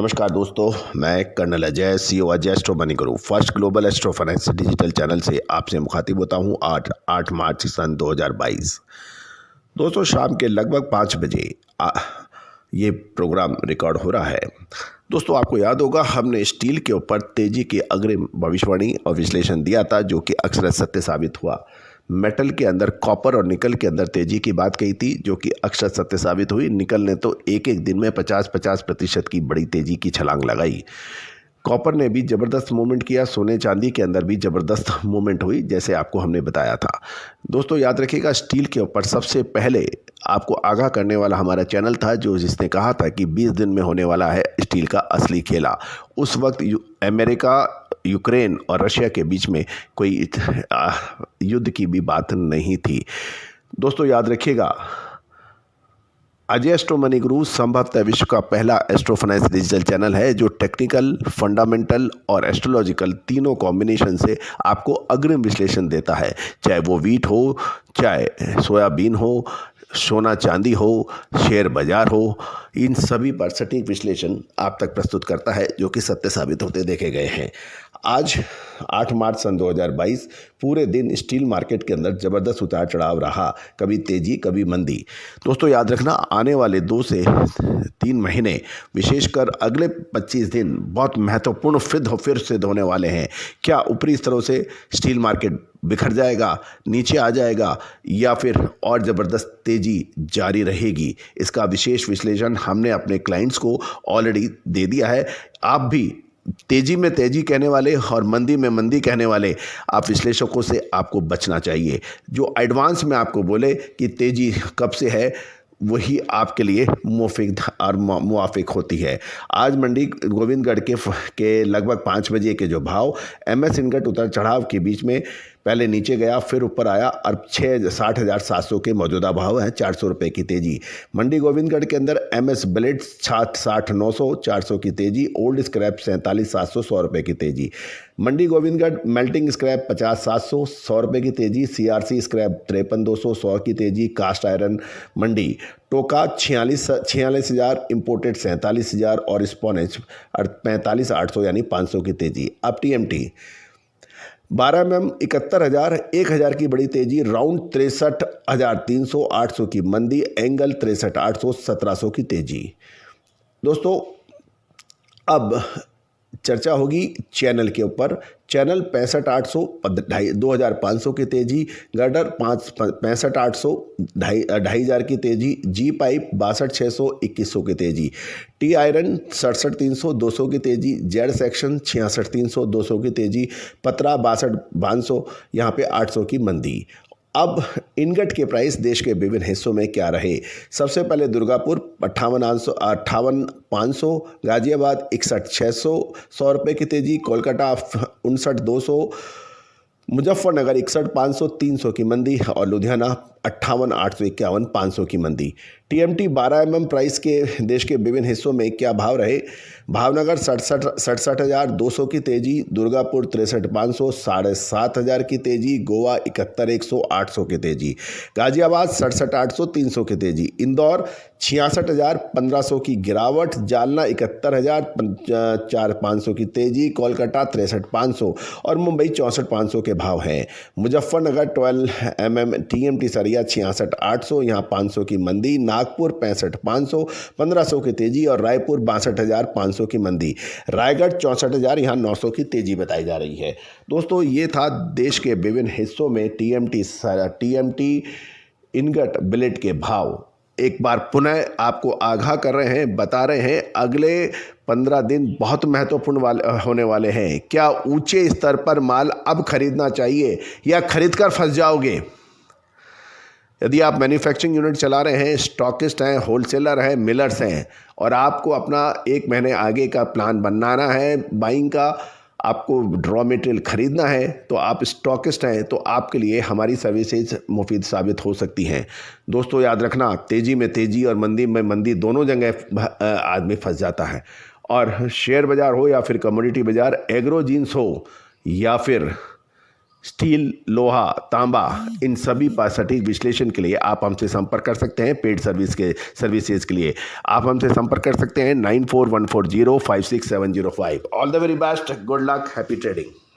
नमस्कार दोस्तों, मैं colonel Ajay, CEO Ajay astro money guru first global astro finance digital channel से आपसे मुखातिब होता हूं। 8 मार्च सन 2022 दोस्तों शाम के लगभग 5 बजे ये प्रोग्राम रिकॉर्ड हो रहा है। दोस्तों आपको याद होगा हमने स्टील के ऊपर तेजी की अग्रिम भविष्यवाणी और विश्लेषण दिया था, जो कि अक्सर सत्य साबित हुआ। मेटल के अंदर कॉपर और निकल के अंदर तेजी की बात कही थी, जो कि अक्सर सत्य साबित हुई। निकल ने तो एक एक दिन में 50-50% की बड़ी तेजी की छलांग लगाई। कॉपर ने भी ज़बरदस्त मूवमेंट किया, सोने चांदी के अंदर भी ज़बरदस्त मूवमेंट हुई, जैसे आपको हमने बताया था। दोस्तों याद रखिएगा, स्टील के ऊपर सबसे पहले आपको आगाह करने वाला हमारा चैनल था, जिसने कहा था कि 20 दिन में होने वाला है स्टील का असली खेला। उस वक्त अमेरिका, यूक्रेन और रशिया के बीच में कोई युद्ध की भी बात नहीं थी। दोस्तों याद रखिएगा, अजय एस्ट्रो मनी गुरु संभवतः विश्व का पहला एस्ट्रो फाइनेंस डिजिटल चैनल है, जो टेक्निकल, फंडामेंटल और एस्ट्रोलॉजिकल तीनों कॉम्बिनेशन से आपको अग्रिम विश्लेषण देता है। चाहे वो वीट हो, चाहे सोयाबीन हो, सोना चांदी हो, शेयर बाजार हो, इन सभी पर सटीक विश्लेषण आप तक प्रस्तुत करता है, जो कि सत्य साबित होते देखे गए हैं। आज 8 मार्च सन 2022 पूरे दिन स्टील मार्केट के अंदर ज़बरदस्त उतार चढ़ाव रहा, कभी तेजी कभी मंदी। दोस्तों याद रखना, आने वाले 2 से 3 महीने, विशेषकर अगले 25 दिन बहुत महत्वपूर्ण फिर सिद्ध होने वाले हैं। क्या ऊपरी स्तरों से स्टील मार्केट बिखर जाएगा, नीचे आ जाएगा, या फिर और ज़बरदस्त तेज़ी जारी रहेगी, इसका विशेष विश्लेषण हमने अपने क्लाइंट्स को ऑलरेडी दे दिया है। आप भी तेजी में तेजी कहने वाले और मंदी में मंदी कहने वाले आप विश्लेषकों से आपको बचना चाहिए। जो एडवांस में आपको बोले कि तेजी कब से है, वही आपके लिए मुवाफिक होती है। आज मंडी गोविंदगढ़ के लगभग 5 बजे के जो भाव MS इनगट उतार चढ़ाव के बीच में पहले नीचे गया, फिर ऊपर आया और 60,700 के मौजूदा भाव हैं। 400 रुपये की तेज़ी मंडी गोविंदगढ़ के अंदर। MS ब्लेड 60,900, 400 की तेज़ी। ओल्ड स्क्रैप 47,700, 100 रुपये की तेज़ी। मंडी गोविंदगढ़ मेल्टिंग स्क्रैप 50,700, 100 रुपये की तेज़ी। CRC स्क्रैप 53,200, 100 की तेज़ी। कास्ट आयरन मंडी टोका 46,000, इम्पोर्टेड 47,000 और स्पोनेज 45,800 यानी 500 की तेज़ी। अब TMT 12 mm 71,000, 1,000 की बड़ी तेजी। राउंड 63,300, 800 की मंदी। एंगल 63,800, 1,700 की तेजी। दोस्तोों अब चर्चा होगी चैनल के ऊपर। चैनल 65,800, 2,500 की तेजी। गर्डर 65,800, 2,500 की तेजी। जी पाइप 62,600, 2,100 की तेजी। टी आयरन 67,300, 200 की तेजी। जेड सेक्शन 66,300, 200 की तेजी। पतरा 62,500, यहाँ पे 800 की मंदी। अब इनगट के प्राइस देश के विभिन्न हिस्सों में क्या रहे। सबसे पहले दुर्गापुर 58,500, गाजियाबाद 61,600, 100 रुपये की तेजी। कोलकाता 59,200, मुजफ्फरनगर 61,500, 300 की मंदी। और लुधियाना 58,851, 500 की मंदी। TMT 12 mm प्राइस के देश के विभिन्न हिस्सों में क्या भाव रहे। भावनगर 67,000, 200 की तेजी। दुर्गापुर 63,500, 7,500 की तेजी। गोवा 71,100, 800 की तेजी। गाजियाबाद 67,800, 300 की तेजी। इंदौर 66,000, 1,500 की गिरावट। जालना 71,000, 500 की तेजी। कोलकाता 63,500 और मुंबई 64,500 के भाव हैं। मुजफ्फरनगर 12 mm TMT सरिया 66,800, यहाँ 500 की मंदी। नागपुर 65,500, 1,500 की तेजी। और रायपुर 62,500 की मंदी। रायगढ़ 64,000, यहाँ 900 की तेजी बताई जा रही है। दोस्तों ये था देश के विभिन्न हिस्सों में TMT इनगट बिलेट के भाव। एक बार पुनः आपको आगाह कर रहे हैं, बता रहे हैं, अगले 15 दिन बहुत महत्वपूर्ण होने वाले हैं। क्या ऊंचे स्तर पर माल अब खरीदना चाहिए या खरीद कर फंस जाओगे? यदि आप मैन्युफैक्चरिंग यूनिट चला रहे हैं, स्टॉकिस्ट हैं, होलसेलर हैं, मिलर्स हैं, और आपको अपना 1 महीने आगे का प्लान बनाना है, बाइंग का, आपको रॉ मटेरियल खरीदना है, तो आप स्टॉकिस्ट हैं, तो आपके लिए हमारी सर्विसेज मुफीद साबित हो सकती हैं। दोस्तों याद रखना, तेज़ी में तेज़ी और मंदी में मंदी दोनों जगह आदमी फंस जाता है। और शेयर बाज़ार हो या फिर कमोडिटी बाज़ार, एग्रो जीन्स हो या फिर स्टील, लोहा, तांबा, इन सभी पर सटीक विश्लेषण के लिए आप हमसे संपर्क कर सकते हैं। पेड सर्विसेज के लिए आप हमसे संपर्क कर सकते हैं 9414056705। All the very best, good luck, happy trading.